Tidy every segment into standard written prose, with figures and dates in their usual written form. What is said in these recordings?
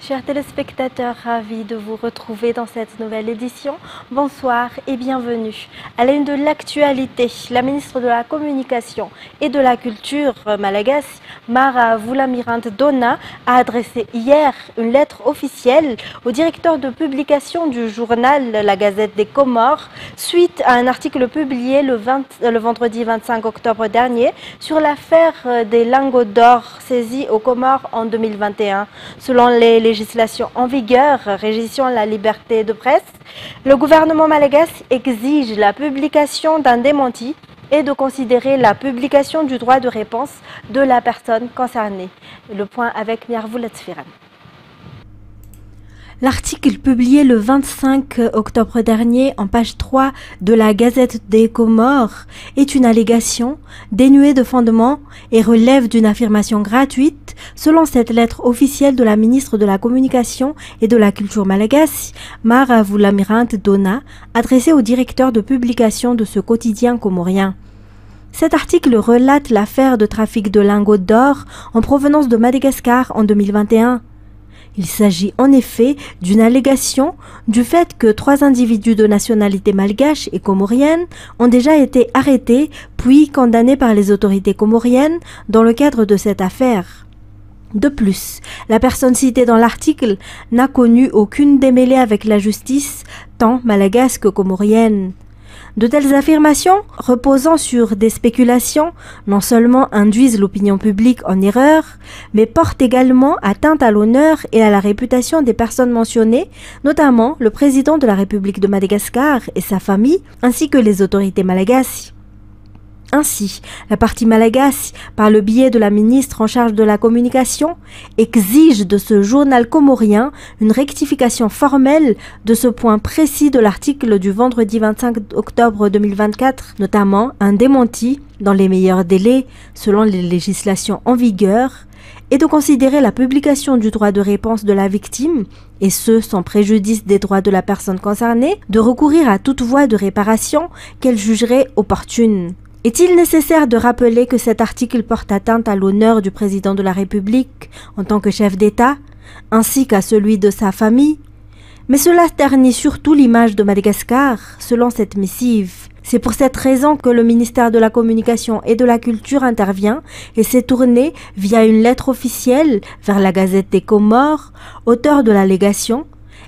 Chers téléspectateurs, ravis de vous retrouver dans cette nouvelle édition. Bonsoir et bienvenue. À la une de l'actualité, la ministre de la Communication et de la Culture malagasy, Mara Voulamirante Dona, a adressé hier une lettre officielle au directeur de publication du journal La Gazette des Comores suite à un article publié le vendredi 25 octobre dernier sur l'affaire des lingots d'or saisis aux Comores en 2021. Selon les législations en vigueur régissant la liberté de presse, le gouvernement malagasy exige la publication d'un démenti et de considérer la publication du droit de réponse de la personne concernée. Le point avec Miarvoulet Sfiran. L'article publié le 25 octobre dernier en page 3 de la Gazette des Comores est une allégation dénuée de fondement et relève d'une affirmation gratuite selon cette lettre officielle de la ministre de la Communication et de la Culture malagasy, Mara Voulamirante Dona, adressée au directeur de publication de ce quotidien comorien. Cet article relate l'affaire de trafic de lingots d'or en provenance de Madagascar en 2021. Il s'agit en effet d'une allégation du fait que 3 individus de nationalité malgache et comorienne ont déjà été arrêtés puis condamnés par les autorités comoriennes dans le cadre de cette affaire. De plus, la personne citée dans l'article n'a connu aucune démêlée avec la justice, tant malagasy que comorienne. De telles affirmations, reposant sur des spéculations, non seulement induisent l'opinion publique en erreur, mais portent également atteinte à l'honneur et à la réputation des personnes mentionnées, notamment le président de la République de Madagascar et sa famille, ainsi que les autorités malagasy. Ainsi, la partie malagasy, par le biais de la ministre en charge de la communication, exige de ce journal comorien une rectification formelle de ce point précis de l'article du vendredi 25 octobre 2024, notamment un démenti dans les meilleurs délais selon les législations en vigueur, et de considérer la publication du droit de réponse de la victime, et ce sans préjudice des droits de la personne concernée, de recourir à toute voie de réparation qu'elle jugerait opportune. Est-il nécessaire de rappeler que cet article porte atteinte à l'honneur du président de la République en tant que chef d'État, ainsi qu'à celui de sa famille? Mais cela ternit surtout l'image de Madagascar, selon cette missive. C'est pour cette raison que le ministère de la Communication et de la Culture intervient et s'est tourné via une lettre officielle vers la Gazette des Comores, auteur de l'allégation,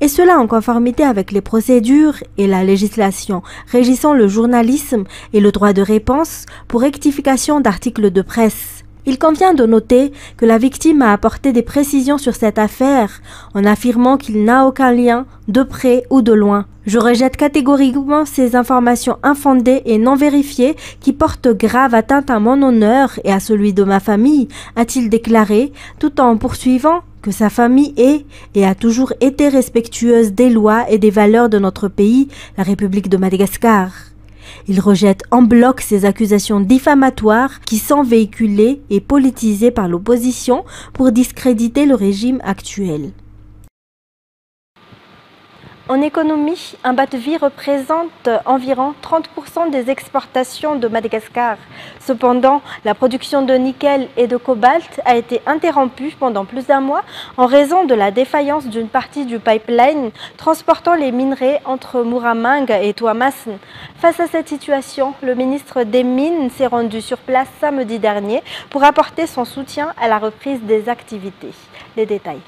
et cela en conformité avec les procédures et la législation régissant le journalisme et le droit de réponse pour rectification d'articles de presse. Il convient de noter que la victime a apporté des précisions sur cette affaire en affirmant qu'il n'a aucun lien de près ou de loin. Je rejette catégoriquement ces informations infondées et non vérifiées qui portent grave atteinte à mon honneur et à celui de ma famille, a-t-il déclaré, tout en poursuivant que sa famille est et a toujours été respectueuse des lois et des valeurs de notre pays, la République de Madagascar. Il rejette en bloc ces accusations diffamatoires qui sont véhiculées et politisées par l'opposition pour discréditer le régime actuel. En économie, un bateau-vie représente environ 30% des exportations de Madagascar. Cependant, la production de nickel et de cobalt a été interrompue pendant plus d'un mois en raison de la défaillance d'une partie du pipeline transportant les minerais entre Muramang et Tuamasin. Face à cette situation, le ministre des Mines s'est rendu sur place samedi dernier pour apporter son soutien à la reprise des activités. Les détails.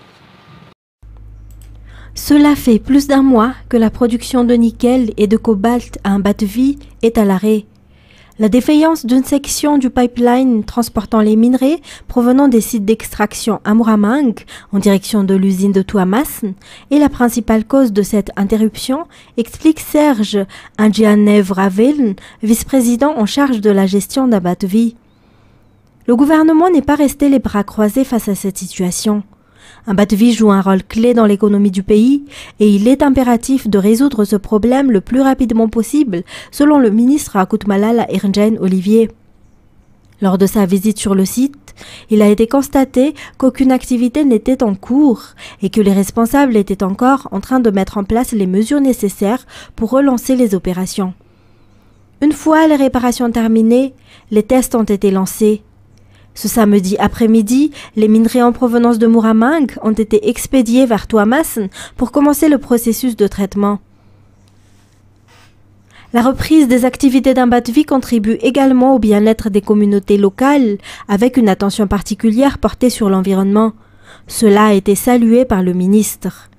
Cela fait plus d'un mois que la production de nickel et de cobalt à un bateau-vie est à l'arrêt. La défaillance d'une section du pipeline transportant les minerais provenant des sites d'extraction à Muramang en direction de l'usine de Tuamasin est la principale cause de cette interruption, explique Serge Indjianev-Raveln, vice-président en charge de la gestion d'un bateau-vie. Le gouvernement n'est pas resté les bras croisés face à cette situation. Un bateau-vie joue un rôle clé dans l'économie du pays et il est impératif de résoudre ce problème le plus rapidement possible, selon le ministre Akutmalala Ernjane Olivier. Lors de sa visite sur le site, il a été constaté qu'aucune activité n'était en cours et que les responsables étaient encore en train de mettre en place les mesures nécessaires pour relancer les opérations. Une fois les réparations terminées, les tests ont été lancés. Ce samedi après-midi, les minerais en provenance de Muramang ont été expédiés vers Tuamasen pour commencer le processus de traitement. La reprise des activités d'Ambatvi contribue également au bien-être des communautés locales, avec une attention particulière portée sur l'environnement. Cela a été salué par le ministre.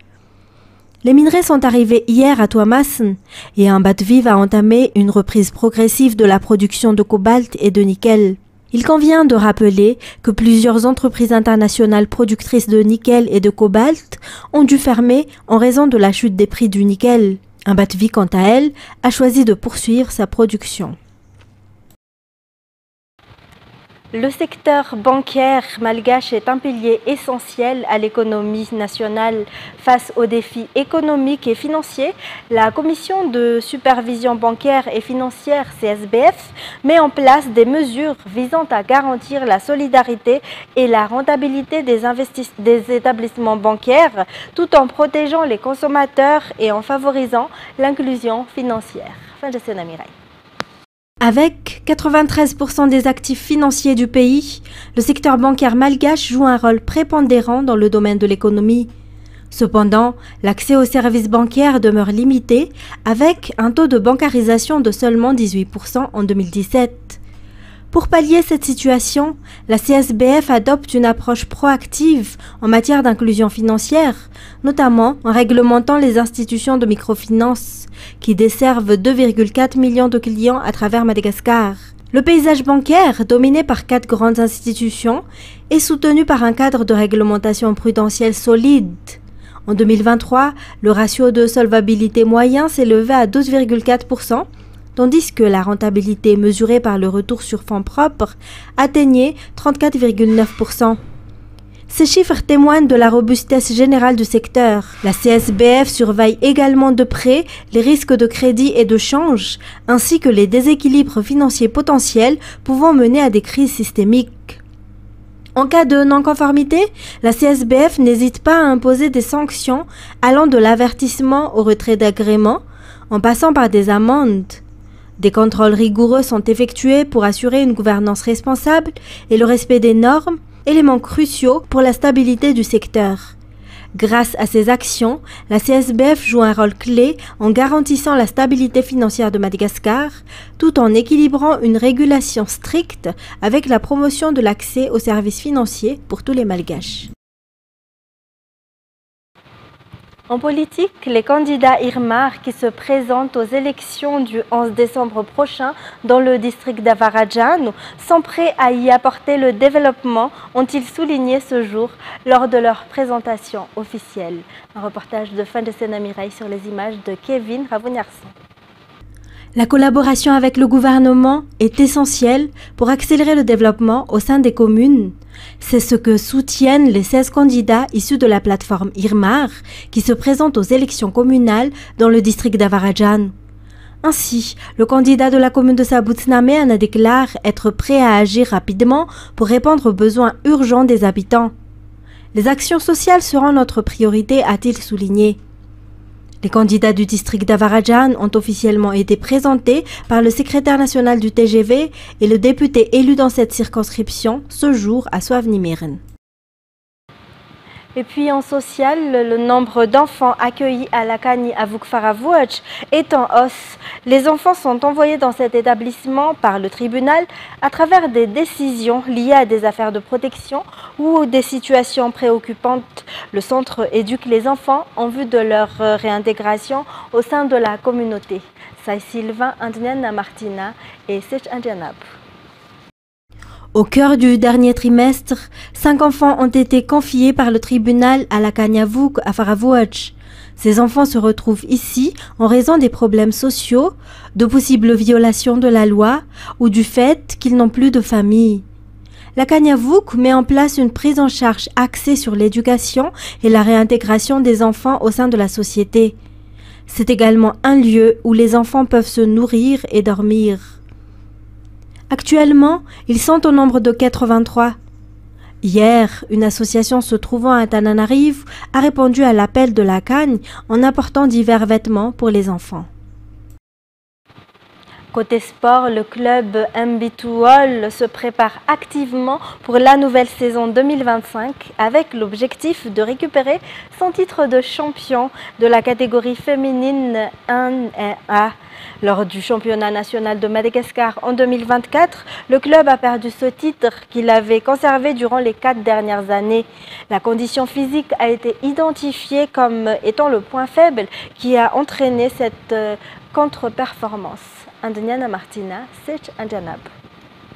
Les minerais sont arrivés hier à Tuamasen et Ambatvi va entamer une reprise progressive de la production de cobalt et de nickel. Il convient de rappeler que plusieurs entreprises internationales productrices de nickel et de cobalt ont dû fermer en raison de la chute des prix du nickel. Ambatvi, quant à elle, a choisi de poursuivre sa production. Le secteur bancaire malgache est un pilier essentiel à l'économie nationale. Face aux défis économiques et financiers, la Commission de supervision bancaire et financière CSBF met en place des mesures visant à garantir la solidarité et la rentabilité des établissements bancaires tout en protégeant les consommateurs et en favorisant l'inclusion financière. Fin de scène, Mireille. Avec 93% des actifs financiers du pays, le secteur bancaire malgache joue un rôle prépondérant dans le domaine de l'économie. Cependant, l'accès aux services bancaires demeure limité avec un taux de bancarisation de seulement 18% en 2017. Pour pallier cette situation, la CSBF adopte une approche proactive en matière d'inclusion financière, notamment en réglementant les institutions de microfinance, qui desservent 2,4 millions de clients à travers Madagascar. Le paysage bancaire, dominé par 4 grandes institutions, est soutenu par un cadre de réglementation prudentielle solide. En 2023, le ratio de solvabilité moyen s'est élevé à 12,4%, tandis que la rentabilité mesurée par le retour sur fonds propres atteignait 34,9%. Ces chiffres témoignent de la robustesse générale du secteur. La CSBF surveille également de près les risques de crédit et de change, ainsi que les déséquilibres financiers potentiels pouvant mener à des crises systémiques. En cas de non-conformité, la CSBF n'hésite pas à imposer des sanctions allant de l'avertissement au retrait d'agrément, en passant par des amendes. Des contrôles rigoureux sont effectués pour assurer une gouvernance responsable et le respect des normes, éléments cruciaux pour la stabilité du secteur. Grâce à ces actions, la CSBF joue un rôle clé en garantissant la stabilité financière de Madagascar, tout en équilibrant une régulation stricte avec la promotion de l'accès aux services financiers pour tous les Malgaches. En politique, les candidats Irmar qui se présentent aux élections du 11 décembre prochain dans le district d'Avaradjan sont prêts à y apporter le développement, ont-ils souligné ce jour lors de leur présentation officielle. Un reportage de Fin de Sena Mireille sur les images de Kevin Ravuniarson. La collaboration avec le gouvernement est essentielle pour accélérer le développement au sein des communes. C'est ce que soutiennent les 16 candidats issus de la plateforme Irmar qui se présentent aux élections communales dans le district d'Avaradjan. Ainsi, le candidat de la commune de Sabutsnameana déclare être prêt à agir rapidement pour répondre aux besoins urgents des habitants. Les actions sociales seront notre priorité, a-t-il souligné. Les candidats du district d'Avaradjan ont officiellement été présentés par le secrétaire national du TGV et le député élu dans cette circonscription ce jour à Soavnimirn. Et puis en social, le nombre d'enfants accueillis à la Kani Avukfaravouach est en hausse. Les enfants sont envoyés dans cet établissement par le tribunal à travers des décisions liées à des affaires de protection ou des situations préoccupantes. Le centre éduque les enfants en vue de leur réintégration au sein de la communauté. Sai Sylvain, Indiana Martina et Sech Indianab. Au cœur du dernier trimestre, 5 enfants ont été confiés par le tribunal à la Kanyavuk à Faravouach. Ces enfants se retrouvent ici en raison des problèmes sociaux, de possibles violations de la loi ou du fait qu'ils n'ont plus de famille. La Kanyavuk met en place une prise en charge axée sur l'éducation et la réintégration des enfants au sein de la société. C'est également un lieu où les enfants peuvent se nourrir et dormir. Actuellement, ils sont au nombre de 83. Hier, une association se trouvant à Tananarive a répondu à l'appel de la Cagne en apportant divers vêtements pour les enfants. Côté sport, le club MB2All se prépare activement pour la nouvelle saison 2025 avec l'objectif de récupérer son titre de champion de la catégorie féminine 1A. Lors du championnat national de Madagascar en 2024, le club a perdu ce titre qu'il avait conservé durant les 4 dernières années. La condition physique a été identifiée comme étant le point faible qui a entraîné cette contre-performance. Andeniana Martina, Sech Anjanab.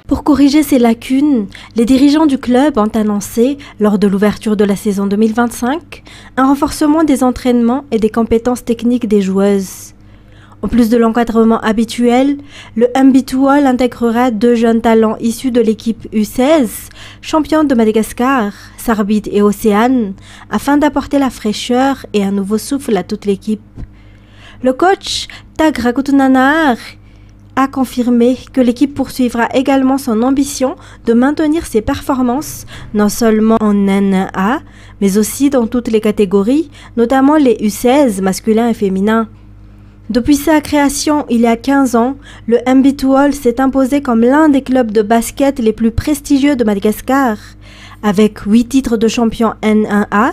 Pour corriger ces lacunes, les dirigeants du club ont annoncé, lors de l'ouverture de la saison 2025, un renforcement des entraînements et des compétences techniques des joueuses. En plus de l'encadrement habituel, le MB2All intégrera 2 jeunes talents issus de l'équipe U16, championne de Madagascar, Sarbit et Océane, afin d'apporter la fraîcheur et un nouveau souffle à toute l'équipe. Le coach Tag Rakutunanar a confirmé que l'équipe poursuivra également son ambition de maintenir ses performances, non seulement en N1A, mais aussi dans toutes les catégories, notamment les U16 masculins et féminins. Depuis sa création il y a 15 ans, le MB2All s'est imposé comme l'un des clubs de basket les plus prestigieux de Madagascar. Avec 8 titres de champion N1A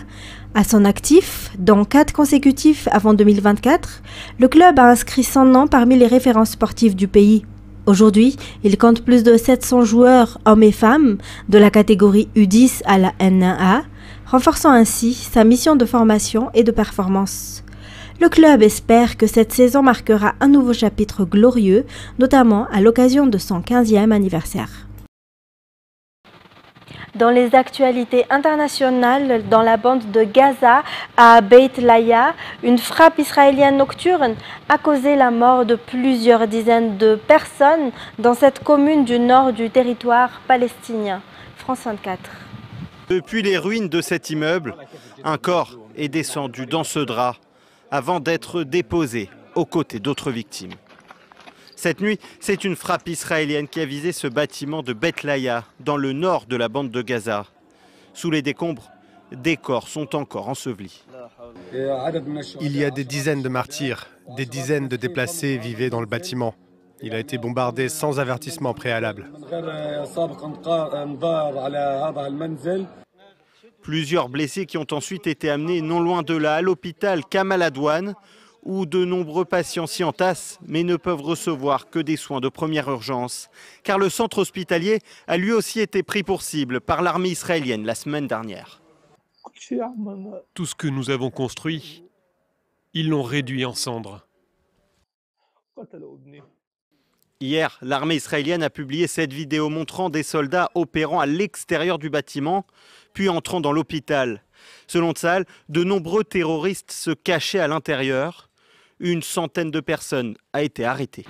à son actif, dont 4 consécutifs avant 2024, le club a inscrit son nom parmi les références sportives du pays. Aujourd'hui, il compte plus de 700 joueurs, hommes et femmes, de la catégorie U10 à la N1A, renforçant ainsi sa mission de formation et de performance. Le club espère que cette saison marquera un nouveau chapitre glorieux, notamment à l'occasion de son 15e anniversaire. Dans les actualités internationales, dans la bande de Gaza, à Beit Lahiya, une frappe israélienne nocturne a causé la mort de plusieurs dizaines de personnes dans cette commune du nord du territoire palestinien. France 24. Depuis les ruines de cet immeuble, un corps est descendu dans ce drap avant d'être déposé aux côtés d'autres victimes. Cette nuit, c'est une frappe israélienne qui a visé ce bâtiment de Beit Lahiya, dans le nord de la bande de Gaza. Sous les décombres, des corps sont encore ensevelis. Il y a des dizaines de martyrs, des dizaines de déplacés vivaient dans le bâtiment. Il a été bombardé sans avertissement préalable. Plusieurs blessés qui ont ensuite été amenés non loin de là à l'hôpital Kamal Adwan, où de nombreux patients s'y entassent, mais ne peuvent recevoir que des soins de première urgence. Car le centre hospitalier a lui aussi été pris pour cible par l'armée israélienne la semaine dernière. Tout ce que nous avons construit, ils l'ont réduit en cendres. Hier, l'armée israélienne a publié cette vidéo montrant des soldats opérant à l'extérieur du bâtiment, puis entrant dans l'hôpital. Selon Tsahal, de nombreux terroristes se cachaient à l'intérieur. Une centaine de personnes a été arrêtée.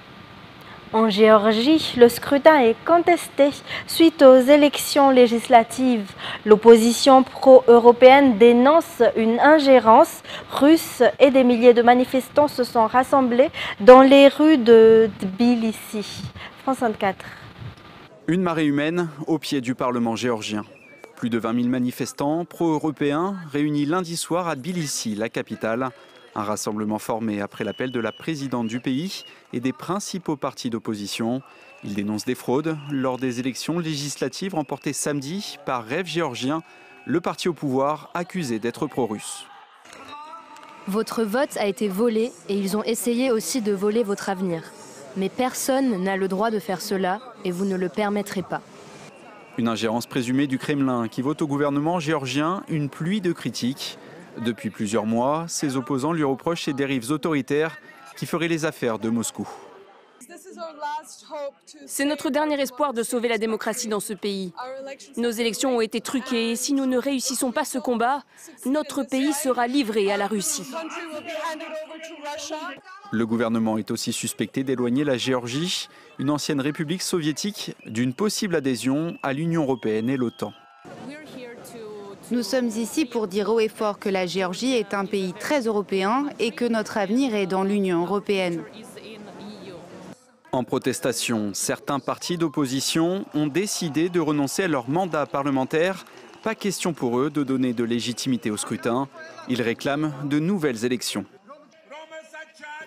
En Géorgie, le scrutin est contesté suite aux élections législatives. L'opposition pro-européenne dénonce une ingérence russe et des milliers de manifestants se sont rassemblés dans les rues de Tbilissi. France 24. Une marée humaine au pied du Parlement géorgien. Plus de 20 000 manifestants pro-européens réunis lundi soir à Tbilissi, la capitale. Un rassemblement formé après l'appel de la présidente du pays et des principaux partis d'opposition. Ils dénoncent des fraudes lors des élections législatives remportées samedi par Rêve géorgien, le parti au pouvoir accusé d'être pro-russe. Votre vote a été volé et ils ont essayé aussi de voler votre avenir. Mais personne n'a le droit de faire cela et vous ne le permettrez pas. Une ingérence présumée du Kremlin qui vaut au gouvernement géorgien une pluie de critiques. Depuis plusieurs mois, ses opposants lui reprochent ses dérives autoritaires qui feraient les affaires de Moscou. C'est notre dernier espoir de sauver la démocratie dans ce pays. Nos élections ont été truquées et si nous ne réussissons pas ce combat, notre pays sera livré à la Russie. Le gouvernement est aussi suspecté d'éloigner la Géorgie, une ancienne république soviétique, d'une possible adhésion à l'Union européenne et l'OTAN. Nous sommes ici pour dire haut et fort que la Géorgie est un pays très européen et que notre avenir est dans l'Union européenne. En protestation, certains partis d'opposition ont décidé de renoncer à leur mandat parlementaire. Pas question pour eux de donner de légitimité au scrutin. Ils réclament de nouvelles élections.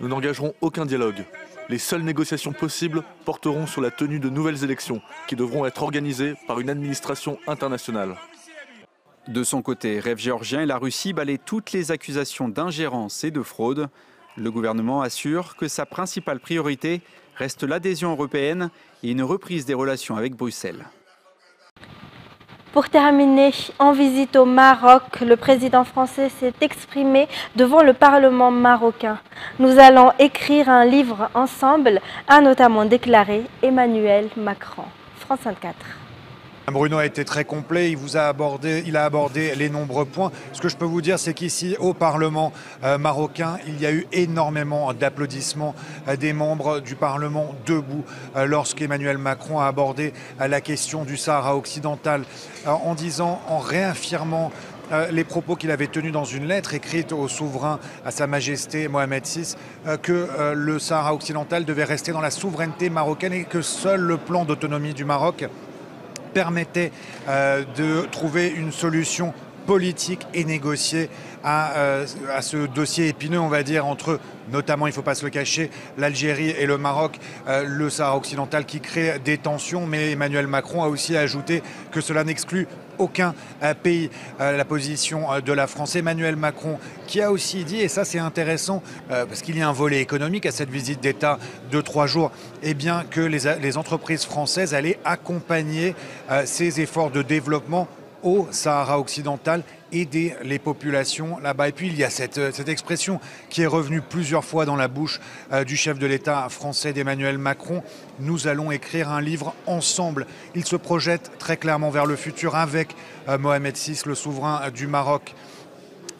nous n'engagerons aucun dialogue. Les seules négociations possibles porteront sur la tenue de nouvelles élections qui devront être organisées par une administration internationale. De son côté, Rêve géorgien et la Russie balaient toutes les accusations d'ingérence et de fraude. Le gouvernement assure que sa principale priorité reste l'adhésion européenne et une reprise des relations avec Bruxelles. Pour terminer, en visite au Maroc, le président français s'est exprimé devant le Parlement marocain. Nous allons écrire un livre ensemble, a notamment déclaré Emmanuel Macron. France 24. Bruno a été très complet, il a abordé les nombreux points. Ce que je peux vous dire, c'est qu'ici, au Parlement marocain, il y a eu énormément d'applaudissements des membres du Parlement debout lorsqu'Emmanuel Macron a abordé la question du Sahara occidental en réaffirmant les propos qu'il avait tenus dans une lettre écrite au souverain, à Sa Majesté Mohamed VI, que le Sahara occidental devait rester dans la souveraineté marocaine et que seul le plan d'autonomie du Maroc permettait de trouver une solution politique et négociée à ce dossier épineux, on va dire, entre notamment, il ne faut pas se le cacher, l'Algérie et le Maroc, le Sahara occidental qui crée des tensions, mais Emmanuel Macron a aussi ajouté que cela n'exclut aucun pays. La position de la France, Emmanuel Macron, qui a aussi dit, et ça c'est intéressant, parce qu'il y a un volet économique à cette visite d'État de 3 jours, eh bien que les entreprises françaises allaient accompagner ces efforts de développement au Sahara occidental, aider les populations là-bas. Et puis il y a cette expression qui est revenue plusieurs fois dans la bouche du chef de l'État français, d'Emmanuel Macron. Nous allons écrire un livre ensemble. Il se projette très clairement vers le futur avec Mohamed VI, le souverain du Maroc,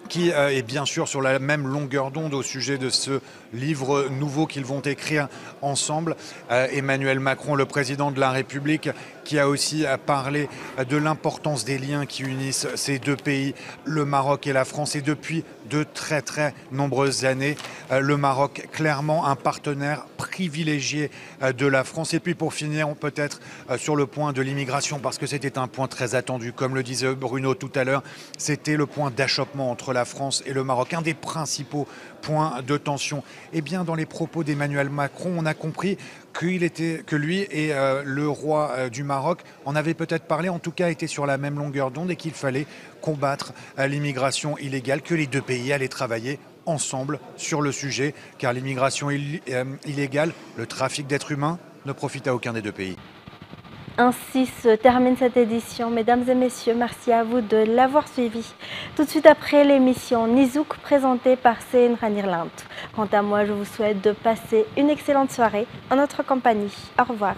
qui est bien sûr sur la même longueur d'onde au sujet de ce livre nouveau qu'ils vont écrire ensemble. Emmanuel Macron, le président de la République, qui a aussi parlé de l'importance des liens qui unissent ces deux pays, le Maroc et la France. Et depuis de très très nombreuses années, le Maroc, clairement un partenaire privilégié de la France. Et puis pour finir, peut-être sur le point de l'immigration, parce que c'était un point très attendu, comme le disait Bruno tout à l'heure, c'était le point d'achoppement entre la France et le Maroc, un des principaux points de tension. Eh bien, dans les propos d'Emmanuel Macron, on a compris que lui et le roi du Maroc en avaient peut-être parlé, en tout cas étaient sur la même longueur d'onde, et qu'il fallait combattre l'immigration illégale, que les deux pays allaient travailler ensemble sur le sujet, car l'immigration illégale, le trafic d'êtres humains, ne profite à aucun des deux pays. Ainsi se termine cette édition. Mesdames et messieurs, merci à vous de l'avoir suivi. Tout de suite après l'émission Nizouk, présentée par Céline Ranirlant. Quant à moi, je vous souhaite de passer une excellente soirée en notre compagnie. Au revoir.